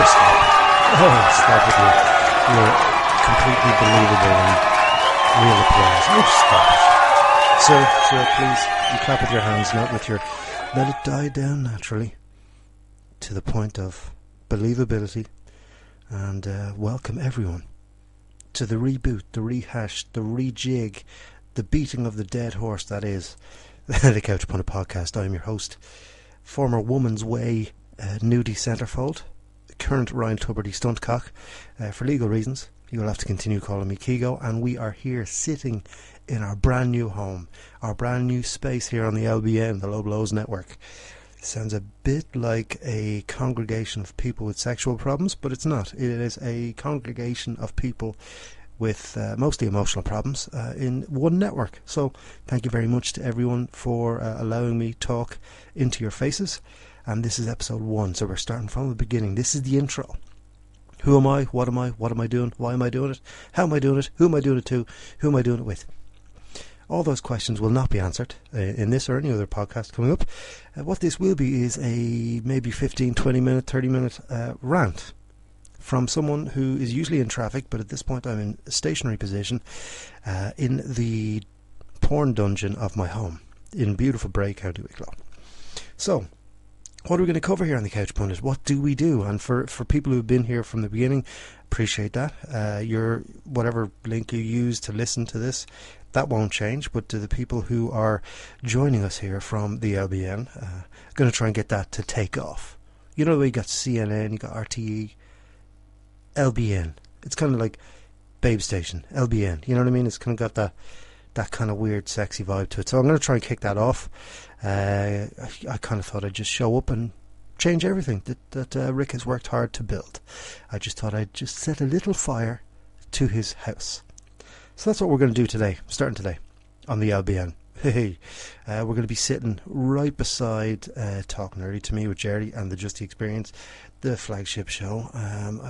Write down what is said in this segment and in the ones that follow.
Stop it. You're completely believable and real applause. Stop it. Sir, please, you clap with your hands, not with your... Let it die down naturally to the point of believability, and welcome everyone to the reboot, the rehash, the rejig, the beating of the dead horse that is the Couch Pundit podcast. I am your host, former Woman's Way nudie centrefold, current Ryan Tuberty stuntcock. For legal reasons, you will have to continue calling me Kigo, and we are here sitting in our brand new home, our brand new space here on the LBN, the Low Blows Network. Sounds a bit like a congregation of people with sexual problems, but it's not. It is a congregation of people with mostly emotional problems in one network. So thank you very much to everyone for allowing me talk into your faces. And this is episode 1, so we're starting from the beginning. This is the intro. Who am I? What am I? What am I doing? Why am I doing it? How am I doing it? Who am I doing it to? Who am I doing it with? All those questions will not be answered in this or any other podcast coming up. What this will be is a maybe 15, 20 minute, 30 minute rant from someone who is usually in traffic, but at this point I'm in a stationary position in the porn dungeon of my home in beautiful Bray, County Wicklow. So, what are we going to cover here on the Couch Pundit? What do we do? And for people who have been here from the beginning, appreciate that. Your whatever link you use to listen to this, that won't change. But to the people who are joining us here from the LBN, going to try and get that to take off. You know the way you got CNN, you got RTE, LBN. It's kind of like Babe Station, LBN. You know what I mean? It's kind of got that kind of weird, sexy vibe to it. So I'm going to try and kick that off. I kind of thought I'd just show up and change everything that Rick has worked hard to build. I just thought I'd just set a little fire to his house. So that's what we're going to do today, starting today on the LBN. Hey, we're going to be sitting right beside Talking Early to Me with Jerry and the Just the Experience, the flagship show,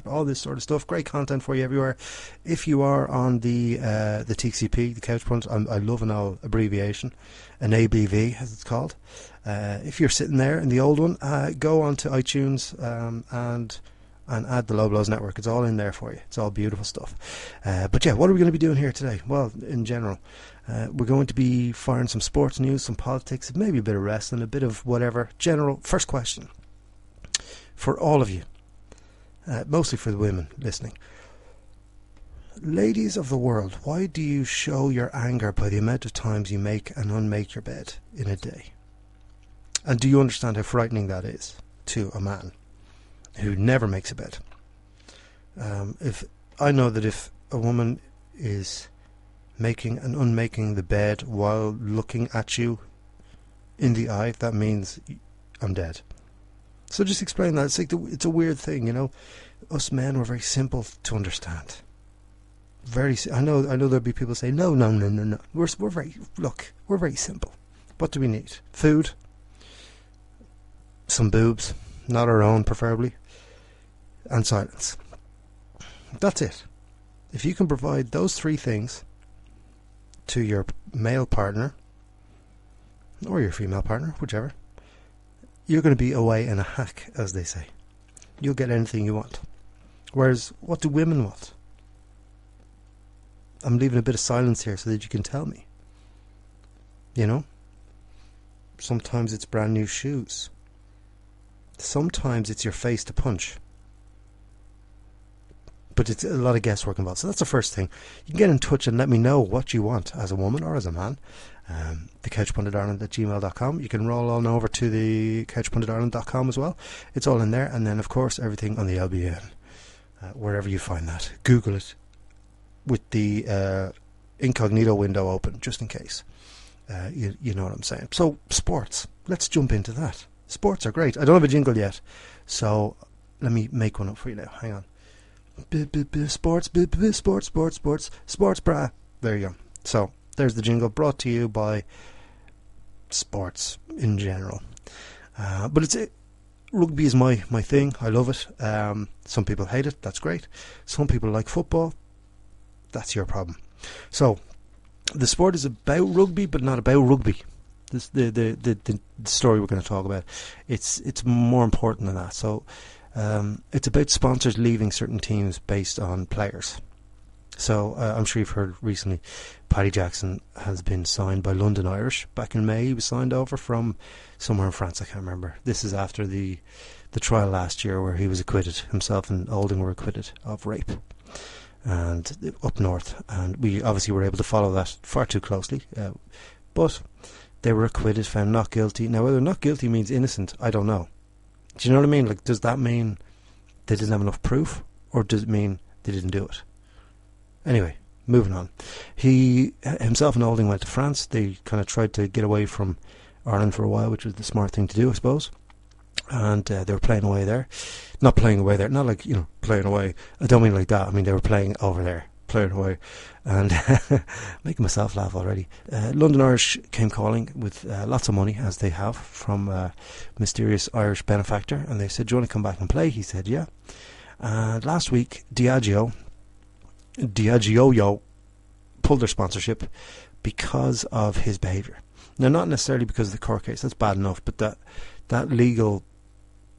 all this sort of stuff. Great content for you everywhere. If you are on the TCP, the Couch Pundit, I love an old abbreviation, an ABV as it's called. If you're sitting there in the old one, go on to iTunes and add the Low Blows Network. It's all in there for you. It's all beautiful stuff. But yeah, what are we going to be doing here today? Well, in general, we're going to be firing some sports news, some politics, maybe a bit of wrestling, a bit of whatever. General, first question for all of you, mostly for the women listening. Ladies of the world, why do you show your anger by the amount of times you make and unmake your bed in a day? And do you understand how frightening that is to a man who never makes a bed? If I know that if a woman is making and unmaking the bed while looking at you in the eye, that means I'm dead. So just explain that. It's like it's a weird thing, you know. Us men were very simple to understand. I know there'll be people say no. We're very simple. What do we need? Food, some boobs, not our own preferably, and silence. That's it. If you can provide those 3 things to your male partner or your female partner, whichever, you're going to be away in a hack, as they say. You'll get anything you want. Whereas, what do women want? I'm leaving a bit of silence here so that you can tell me. You know? Sometimes it's brand new shoes. Sometimes it's your face to punch. But it's a lot of guesswork involved. So that's the first thing. You can get in touch and let me know what you want as a woman or as a man. thecouchpunditarland@gmail.com. You can roll on over to the couchpunditarland.com as well. It's all in there. And then, of course, everything on the LBN. Wherever you find that. Google it with the incognito window open, just in case. You know what I'm saying. So, sports. Let's jump into that. Sports are great. I don't have a jingle yet, so let me make one up for you now. Hang on. Sports, sports bra. There you go. So, there's the jingle brought to you by sports in general. But rugby is my thing. I love it. Some people hate it. That's great. Some people like football. That's your problem. So, the sport is about rugby, but not about rugby. the story we're going to talk about, it's more important than that. So it's about sponsors leaving certain teams based on players. So I'm sure you've heard recently, Paddy Jackson has been signed by London Irish. Back in May, he was signed over from somewhere in France. I can't remember. This is after the trial last year where he was acquitted. Himself and Olding were acquitted of rape, and up north. And we obviously were able to follow that far too closely. But they were acquitted, found not guilty. Now, whether not guilty means innocent, I don't know. Do you know what I mean? Like, does that mean they didn't have enough proof, or does it mean they didn't do it? Anyway, moving on. He himself and Olding went to France. They kind of tried to get away from Ireland for a while, which was the smart thing to do, I suppose. And they were playing away there. Not playing away there. Not like, playing away. I don't mean like that. I mean, they were playing over there. Playing away. And making myself laugh already. London Irish came calling with lots of money, as they have, from a mysterious Irish benefactor. And they said, do you want to come back and play? He said, yeah. And last week, Diageo pulled their sponsorship because of his behaviour. Now, not necessarily because of the court case, that's bad enough, but that legal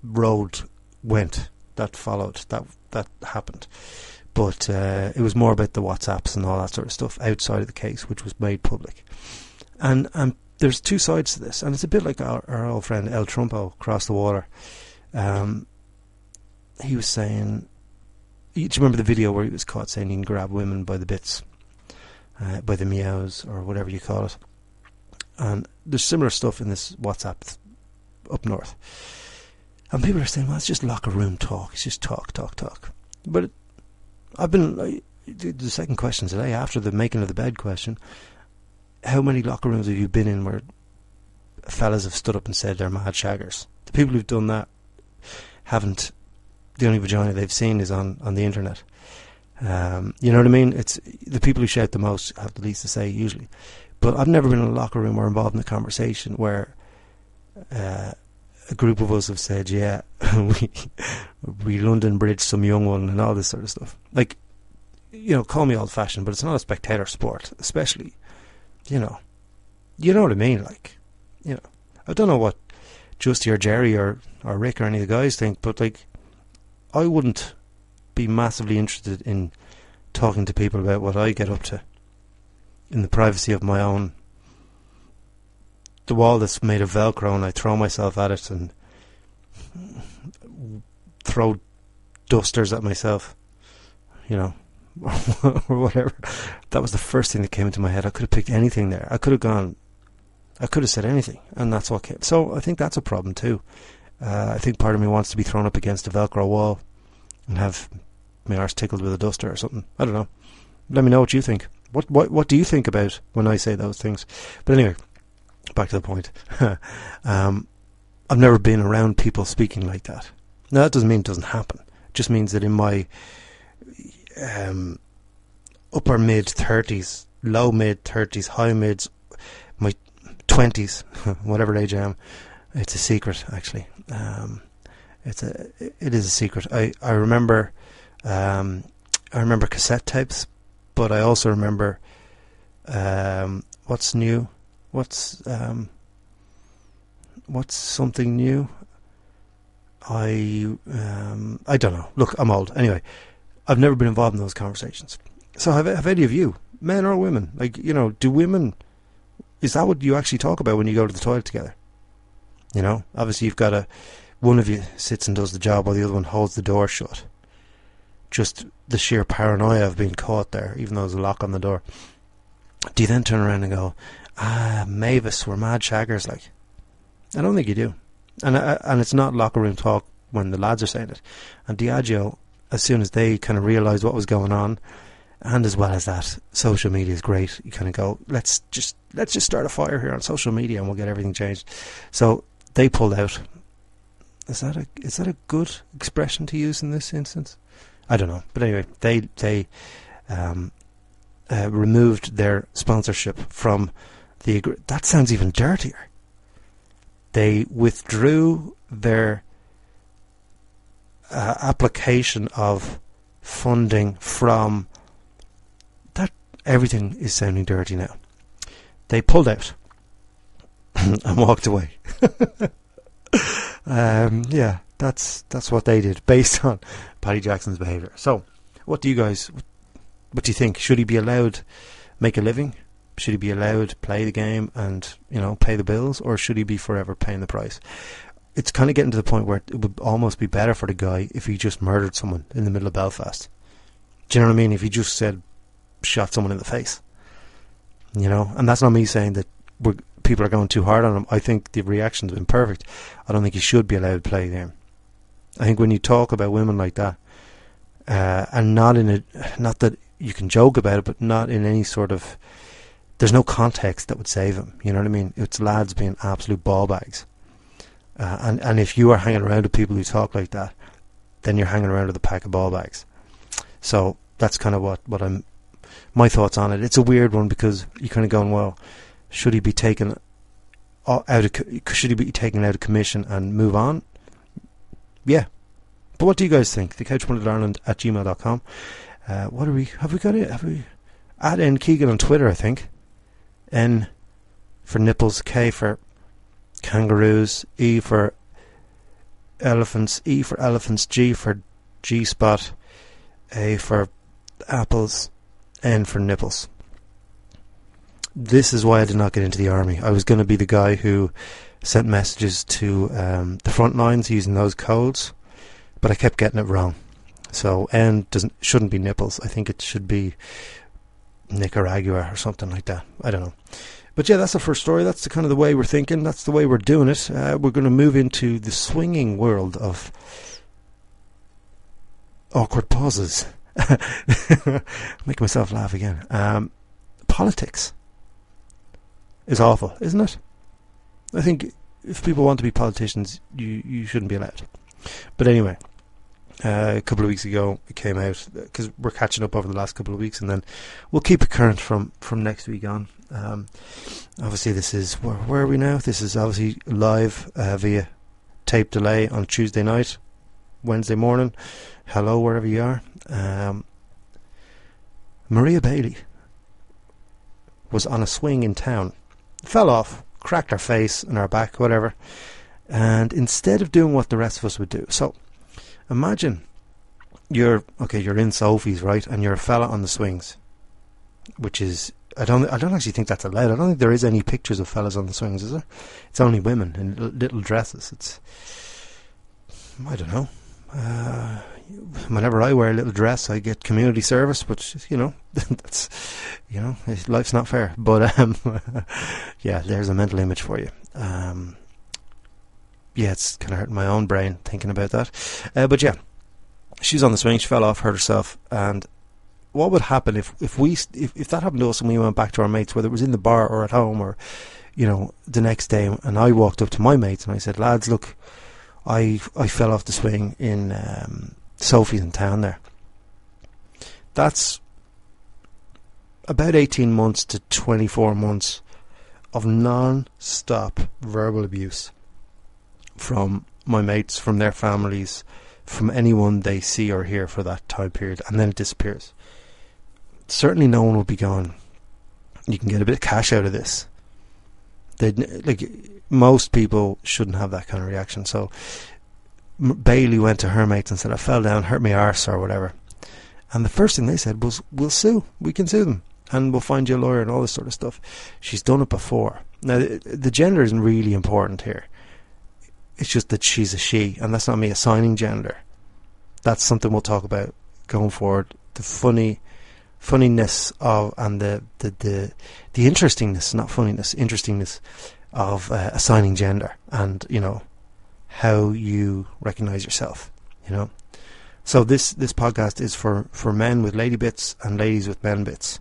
road that followed, that happened. But it was more about the WhatsApps and all that sort of stuff outside of the case, which was made public. And there's two sides to this, and it's a bit like our old friend El Trumpo across the water. He was saying, do you remember the video where he was caught saying he can grab women by the bits, by the meows, or whatever you call it? And there's similar stuff in this WhatsApp up north. And people are saying, well, it's just locker room talk. It's just talk. But the second question today, after the making of the bed question, how many locker rooms have you been in where fellas have stood up and said they're mad shaggers? The people who've done that haven't. The only vagina they've seen is on the internet. You know what I mean? It's the people who shout the most have the least to say usually. But I've never been in a locker room or involved in a conversation where a group of us have said, yeah, we London Bridge some young one and all this sort of stuff. Like, call me old fashioned, but it's not a spectator sport, especially, you know what I mean? Like, I don't know what Justy or Jerry or Rick or any of the guys think, but like, I wouldn't be massively interested in talking to people about what I get up to in the privacy of my own, the wall that's made of Velcro, and I throw myself at it and throw dusters at myself, or whatever. That was the first thing that came into my head. I could have picked anything there. I could have said anything, and that's what came. So I think that's a problem too. I think part of me wants to be thrown up against a Velcro wall and have my arse tickled with a duster or something. I don't know. Let me know what you think. What do you think about when I say those things? But anyway, back to the point. I've never been around people speaking like that. Now, that doesn't mean it doesn't happen. It just means that in my upper mid-30s, low mid-30s, high mids, my 20s, whatever age I am, it's a secret, actually. It is a secret. I remember cassette tapes, but I also remember what's new. What's something new? I don't know. Look, I'm old. Anyway, I've never been involved in those conversations. So have any of you, men or women, like, do women? Is that what you actually talk about when you go to the toilet together? Obviously you've got one of you sits and does the job while the other one holds the door shut. Just the sheer paranoia of being caught there, even though there's a lock on the door. Do you then turn around and go, Mavis, we're mad shaggers, like? I don't think you do. And it's not locker room talk when the lads are saying it. And Diageo, as soon as they kind of realised what was going on, and as well as that, social media is great. You kind of go, let's just start a fire here on social media and we'll get everything changed. So they pulled out. Is that a good expression to use in this instance? I don't know. But anyway, they removed their sponsorship from the... That sounds even dirtier. They withdrew their application of funding from... That everything is sounding dirty now. They pulled out. and walked away. Yeah, that's what they did based on Paddy Jackson's behaviour. So, what do you think? Should he be allowed make a living? Should he be allowed play the game and, pay the bills, or should he be forever paying the price? It's kind of getting to the point where it would almost be better for the guy if he just murdered someone in the middle of Belfast. Do you know what I mean? If he just shot someone in the face, and that's not me saying that people are going too hard on him. I think the reaction's been perfect. I don't think he should be allowed to play the game. I think when you talk about women like that, and not that you can joke about it, but not in any sort of, there's no context that would save him. You know what I mean? It's lads being absolute ball bags. And if you are hanging around with people who talk like that, then you're hanging around with a pack of ball bags. So that's kind of what my thoughts on it. It's a weird one because you're kind of going, well, should he be taken out of commission and move on? Yeah. But what do you guys think? thecouchpunditireland@gmail.com. What are we? Have we got it? Have we? At N Keegan on Twitter, I think. N for nipples, K for kangaroos, E for elephants, E for elephants, G for G-spot, A for apples, N for nipples. This is why I did not get into the army. I was going to be the guy who sent messages to the front lines using those codes, but I kept getting it wrong. So N shouldn't be nipples. I think it should be Nicaragua or something like that. I don't know. But yeah, that's the first story. That's the kind of the way we're thinking. That's the way we're doing it. We're going to move into the swinging world of awkward pauses. Make myself laugh again. Politics is awful, isn't it? I think if people want to be politicians, you shouldn't be allowed. But anyway, a couple of weeks ago it came out, because we're catching up over the last couple of weeks, and then we'll keep it current from next week on. Obviously this is, where are we now? This is obviously live via tape delay on Tuesday night, Wednesday morning. Hello, wherever you are. Maria Bailey was on a swing in town, fell off, cracked her face and her back, whatever, and instead of doing what the rest of us would do, so imagine you're in Sophie's, right, and you're a fella on the swings, which is, I don't actually think that's allowed. I don't think there is any pictures of fellas on the swings, is there? It's only women in little dresses. It's, I don't know. Whenever I wear a little dress, I get community service, but that's, life's not fair. But yeah, there's a mental image for you. Yeah, it's kind of hurting my own brain thinking about that. But yeah, she's on the swing. She fell off, hurt herself, and what would happen if that happened to us and we went back to our mates, whether it was in the bar or at home or the next day, and I walked up to my mates and I said, lads, look, I fell off the swing in Sophie's in town there. That's about 18 months to 24 months of non-stop verbal abuse from my mates, from their families, from anyone they see or hear for that time period, and then it disappears. Certainly no one will be going, you can get a bit of cash out of this. Most people shouldn't have that kind of reaction. So Bailey went to her mates and said, I fell down, hurt my arse or whatever. And the first thing they said was, we'll sue. We can sue them. And we'll find you a lawyer and all this sort of stuff. She's done it before. Now, the gender isn't really important here. It's just that she's a she. And that's not me assigning gender. That's something we'll talk about going forward. The funniness of, and the interestingness, not funniness, interestingness of assigning gender, and how you recognize yourself. So this podcast is for men with lady bits and ladies with men bits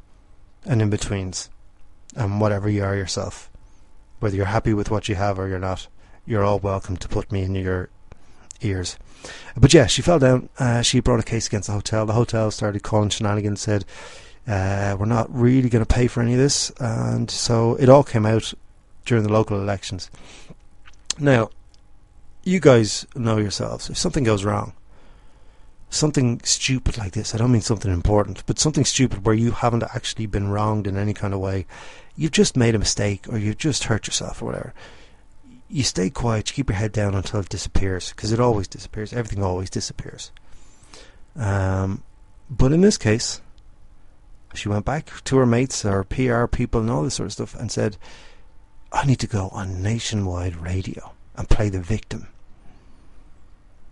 and in betweens, and whatever you are yourself, whether you're happy with what you have or you're not, you're all welcome to put me in your ears. But yeah, she fell down. She brought a case against the hotel. The hotel started calling shenanigans, said we're not really going to pay for any of this, and so it all came out during the local elections. Now, you guys know yourselves, if something goes wrong, something stupid like this, I don't mean something important, but something stupid where you haven't actually been wronged in any kind of way, you've just made a mistake or you've just hurt yourself or whatever, you stay quiet, you keep your head down until it disappears, because it always disappears. Everything always disappears. But in this case, she went back to her mates, or PR people and all this sort of stuff, and said, I need to go on nationwide radio and play the victim.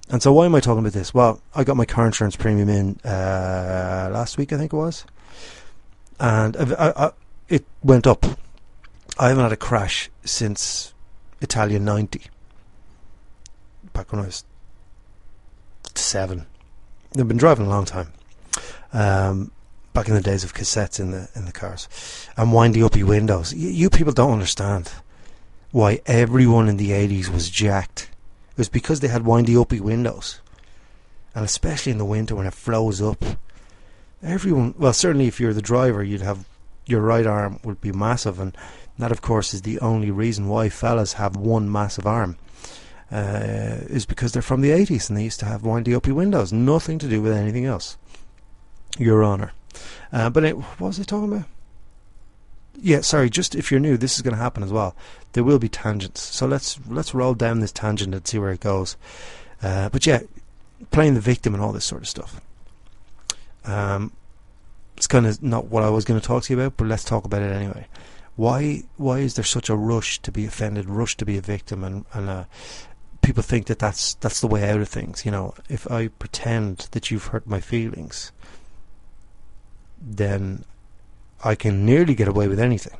And so why am I talking about this? Well, I got my car insurance premium in last week, I think it was. And it went up. I haven't had a crash since Italian 90. Back when I was 7. I've been driving a long time. Back in the days of cassettes in the cars. And windy uppy windows. You people don't understand why everyone in the 80s was jacked. It was because they had windy uppy windows. And especially in the winter when it flows up. Everyone, well, certainly if you're the driver, you'd have, your right arm would be massive, and that of course is the only reason why fellas have one massive arm, is because they're from the 80s and they used to have windy uppy windows. Nothing to do with anything else, Your Honour. What was I talking about? Yeah, sorry, just if you're new, this is going to happen as well. There will be tangents, so let's roll down this tangent and see where it goes. But yeah, playing the victim and all this sort of stuff. It's kind of not what I was going to talk to you about, but let's talk about it anyway. Why is there such a rush to be offended, rush to be a victim, and people think that that's the way out of things? You know, if I pretend that you've hurt my feelings, then I can nearly get away with anything.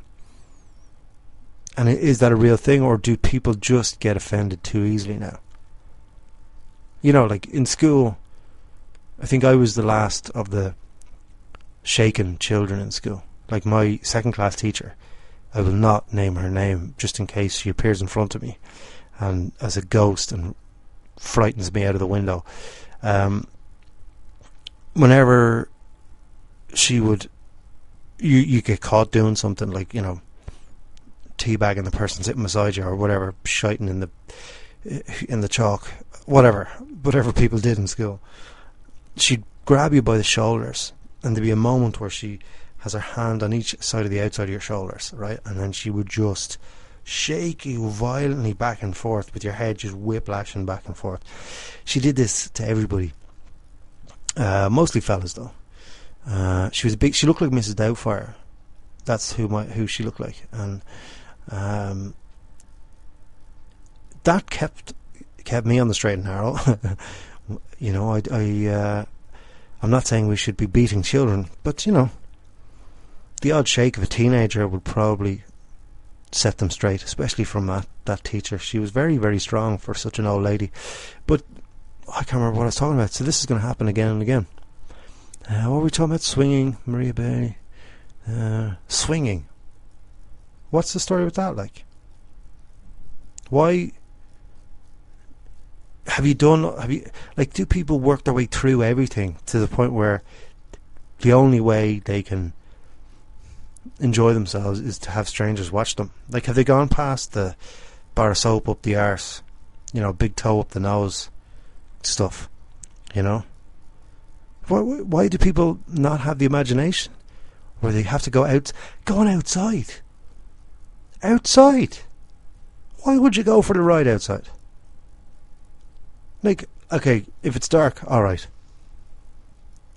And is that a real thing, or do people just get offended too easily now? You know, like in school, I think I was the last of the shaken children in school. Like my second class teacher, I will not name her name just in case she appears in front of me and as a ghost and frightens me out of the window. Whenever she would, you get caught doing something like, you know, teabagging the person sitting beside you or whatever, shiting in the chalk, whatever people did in school, she'd grab you by the shoulders, and there'd be a moment where she has her hand on each side of the outside of your shoulders, right, and then she would just shake you violently back and forth with your head just whiplashing back and forth. She did this to everybody, mostly fellas though. She looked like Mrs. Doubtfire. That's who she looked like, and that kept me on the straight and narrow. You know, I'm not saying we should be beating children, but you know, the odd shake of a teenager would probably set them straight, especially from that teacher. She was very, very strong for such an old lady. But I can't remember what I was talking about. So this is going to happen again and again. What were we talking about? Swinging, Maria Bailey. Swinging. What's the story with that like? Why? Do people work their way through everything to the point where the only way they can enjoy themselves is to have strangers watch them? Like, have they gone past the bar of soap up the arse, you know, big toe up the nose stuff, you know? Why do people not have the imagination where they have to going outside? Outside? Why would you go for the ride outside? Like, okay, if it's dark, alright.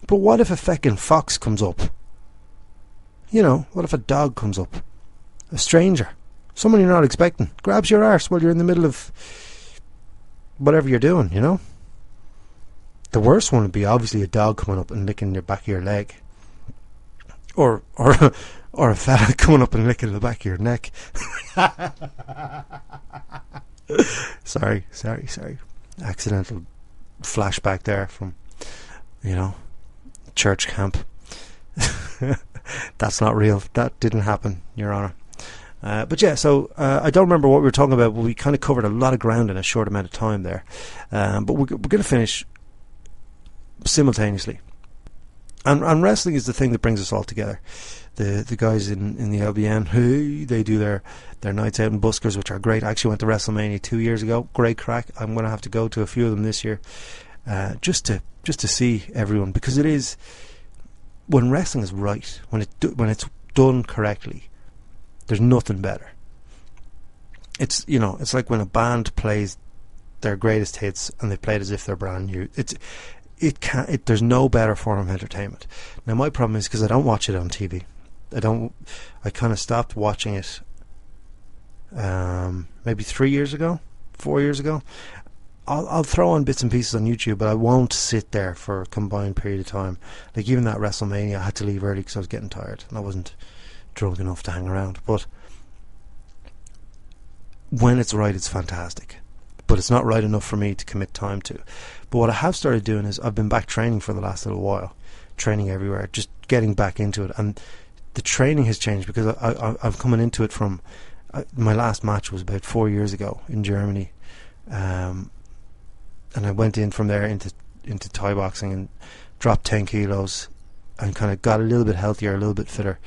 But what if a feckin' fox comes up? You know, what if a dog comes up? A stranger. Someone you're not expecting. Grabs your arse while you're in the middle of whatever you're doing, you know? The worst one would be obviously a dog coming up and licking your back of your leg. Or a fella coming up and licking the back of your neck. Sorry. Accidental flashback there from, you know, church camp. That's not real. That didn't happen, Your Honour. But yeah, so I don't remember what we were talking about, but we kind of covered a lot of ground in a short amount of time there. But we're going to finish simultaneously. And wrestling is the thing that brings us all together. The guys in the LBN, hey, they do their nights out in buskers, which are great. I actually went to WrestleMania 2 years ago. Great crack. I'm going to have to go to a few of them this year. just to see everyone, because it is, when wrestling is right, when it's done correctly, there's nothing better. It's it's like when a band plays their greatest hits and they play it as if they're brand new. There's no better form of entertainment. Now my problem is, because I don't watch it on TV. I kind of stopped watching it maybe 3 years ago, 4 years ago. I'll throw on bits and pieces on YouTube, but I won't sit there for a combined period of time. Like even that WrestleMania, I had to leave early because I was getting tired and I wasn't drunk enough to hang around. But when it's right, it's fantastic. But it's not right enough for me to commit time to. But what I have started doing is, I've been back training for the last little while, training everywhere, just getting back into it. And the training has changed, because I'm coming into it from, my last match was about 4 years ago in Germany, and I went in from there into Thai boxing and dropped 10 kilos and kind of got a little bit healthier, a little bit fitter.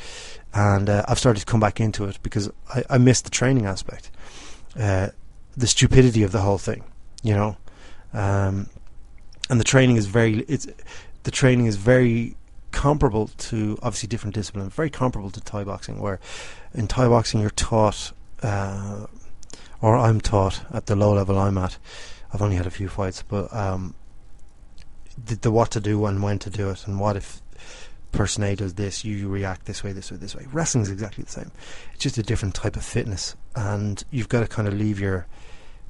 And I've started to come back into it because I missed the training aspect, the stupidity of the whole thing, and the training is very comparable to, obviously different discipline, very comparable to Thai boxing, where in Thai boxing you're taught, or I'm taught at the low level I'm at. I've only had a few fights, but the what to do and when to do it, and what if person A does this, you react this way, this way, this way. Wrestling is exactly the same. It's just a different type of fitness, and you've got to kind of leave your,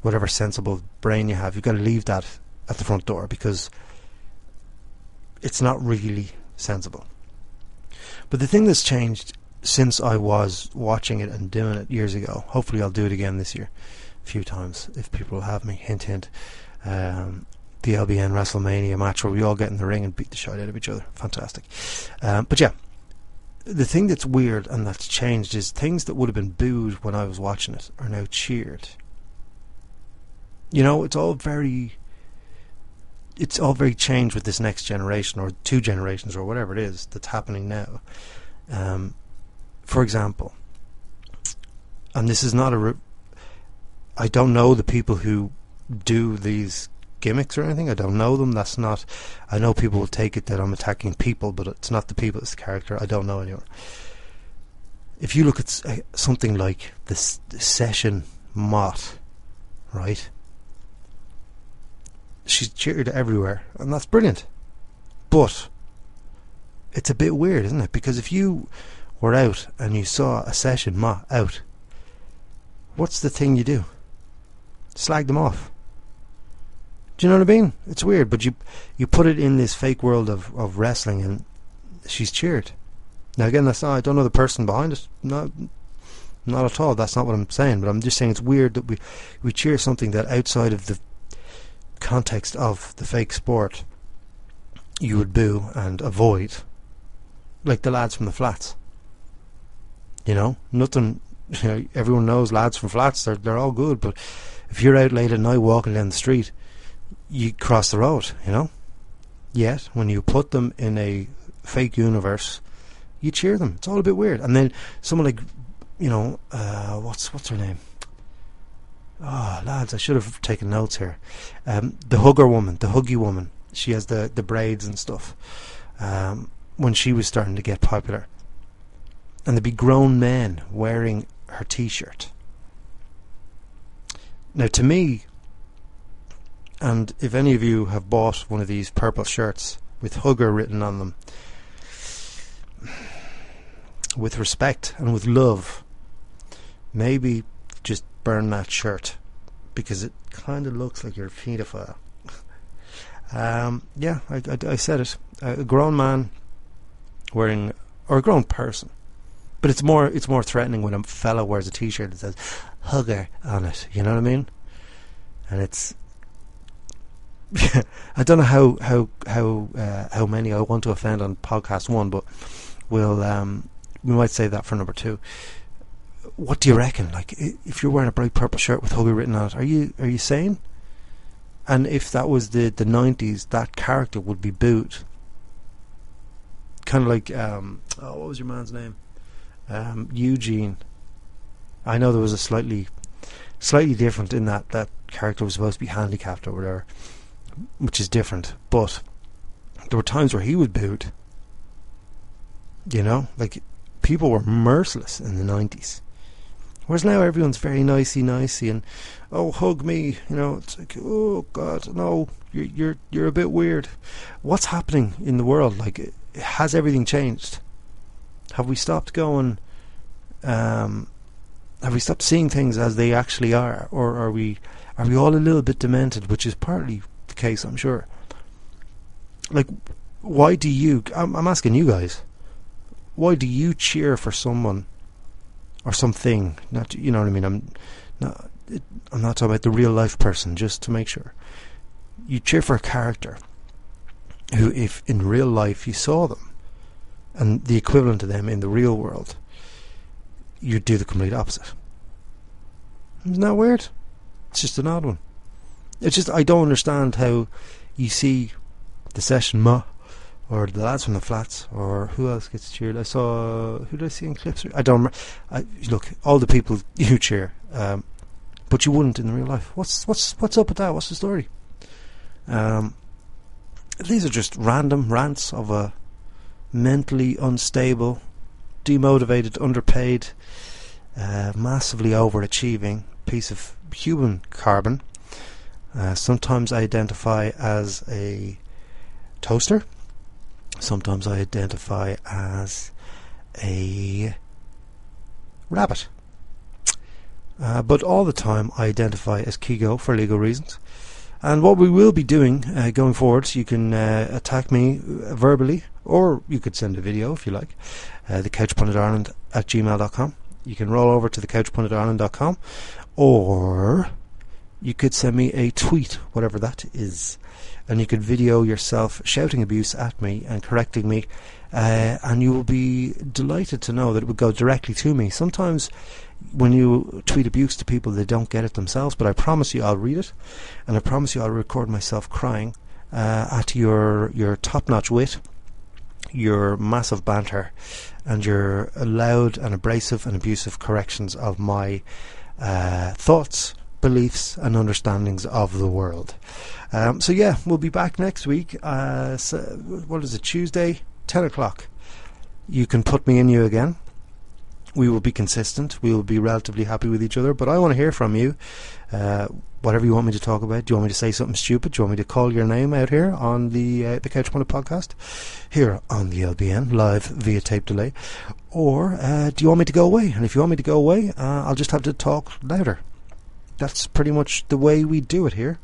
whatever sensible brain you have, you've got to leave that at the front door, because it's not really sensible. But the thing that's changed since I was watching it and doing it years ago, hopefully I'll do it again this year a few times if people will have me, hint hint, the LBN WrestleMania match where we all get in the ring and beat the shit out of each other, fantastic. But yeah, the thing that's weird and that's changed is things that would have been booed when I was watching it are now cheered. It's all very changed with this next generation, or 2 generations, or whatever it is that's happening now. For example, and this is not I don't know the people who do these gimmicks or anything. I don't know them. That's not. I know people will take it that I'm attacking people, but it's not the people. It's the character. I don't know anyone. If you look at something like this Session Mott, right? She's cheered everywhere, and that's brilliant. But it's a bit weird, isn't it? Because if you were out and you saw a Session Mott out, what's the thing you do? Slag them off. Do you know what I mean? It's weird, but you put it in this fake world of wrestling, and she's cheered. Now again, I don't know the person behind it. Not at all. That's not what I'm saying. But I'm just saying it's weird that we cheer something that outside of the context of the fake sport you would boo and avoid, like the lads from the flats. Nothing. Everyone knows lads from flats. They're all good, but if you're out late at night walking down the street, you cross the road, Yet when you put them in a fake universe, you cheer them. It's all a bit weird. And then someone like, what's her name? Oh, lads, I should have taken notes here. The huggy woman. She has the braids and stuff. When she was starting to get popular, and there'd be grown men wearing her T-shirt. Now, to me, and if any of you have bought one of these purple shirts with Hugger written on them, with respect and with love, maybe just burn that shirt, because it kind of looks like you're a paedophile. Yeah, I said it. A grown man wearing, or a grown person, but it's more threatening when a fella wears a T-shirt that says "Hugger" on it. You know what I mean? And it's I don't know how many I want to offend on podcast 1, but we might save that for number 2. What do you reckon? Like, if you're wearing a bright purple shirt with Hugger written on it, are you sane? And if that was the 90s, that character would be booed. Kind of like what was your man's name? Eugene. I know there was a slightly different in that character was supposed to be handicapped or whatever. which is different. But there were times where he was booed. You know, like, people were merciless in the 90s. Whereas now everyone's very nicey and, oh, hug me, you know. It's like, oh God, no, you're a bit weird. What's happening in the world? Like, has everything changed? Have we stopped going? Have we stopped seeing things as they actually are, or are we all a little bit demented? Which is partly the case, I'm sure. Like, why do you? I'm asking you guys. Why do you cheer for someone or something? Not, you know what I mean. I'm not talking about the real life person. Just to make sure, you cheer for a character who, if in real life you saw them and the equivalent of them in the real world, you'd do the complete opposite. Isn't that weird? It's just an odd one. It's just, I don't understand how you see the Session Ma, or the lads from the Flats, or who else gets cheered. I saw, who did I see in clips? I don't remember. Look, all the people you cheer, but you wouldn't in the real life. What's up with that? What's the story? These are just random rants of a mentally unstable, demotivated, underpaid, massively overachieving piece of human carbon. Sometimes I identify as a toaster. Sometimes I identify as a rabbit. But all the time I identify as Kigo for legal reasons. And what we will be doing going forward, you can attack me verbally, or you could send a video if you like. thecouchpunditirland@gmail.com. You can roll over to thecouchpunditirland.com, or you could send me a tweet, whatever that is, and you could video yourself shouting abuse at me and correcting me, and you will be delighted to know that it would go directly to me. Sometimes when you tweet abuse to people, they don't get it themselves, but I promise you I'll read it, and I promise you I'll record myself crying at your top-notch wit, your massive banter, and your loud and abrasive and abusive corrections of my thoughts, beliefs and understandings of the world. So yeah, we'll be back next week. So, what is it, Tuesday, 10 o'clock. You can put me in you again. We will be consistent. We will be relatively happy with each other, but I want to hear from you. Whatever you want me to talk about. Do you want me to say something stupid? Do you want me to call your name out here on the Couch Pundit podcast, here on the LBN, live via tape delay? Or do you want me to go away? And if you want me to go away, I'll just have to talk louder. That's pretty much the way we do it here.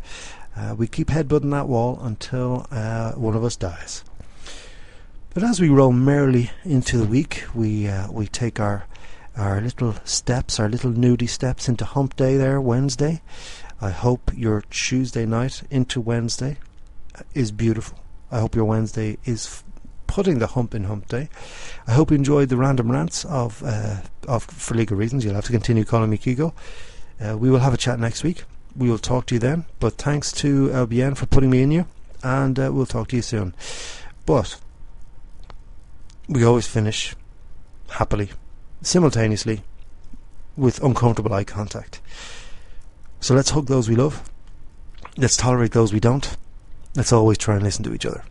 We keep headbutting that wall until one of us dies. But as we roll merrily into the week, we take our little steps, our little nudie steps into Hump Day there, Wednesday. I hope your Tuesday night into Wednesday is beautiful. I hope your Wednesday is putting the hump in Hump Day. I hope you enjoyed the random rants of for legal reasons. You'll have to continue calling me Kigo. We will have a chat next week. We will talk to you then. But thanks to LBN for putting me in you, and we'll talk to you soon. But we always finish happily, simultaneously, with uncomfortable eye contact. So let's hug those we love. Let's tolerate those we don't. Let's always try and listen to each other.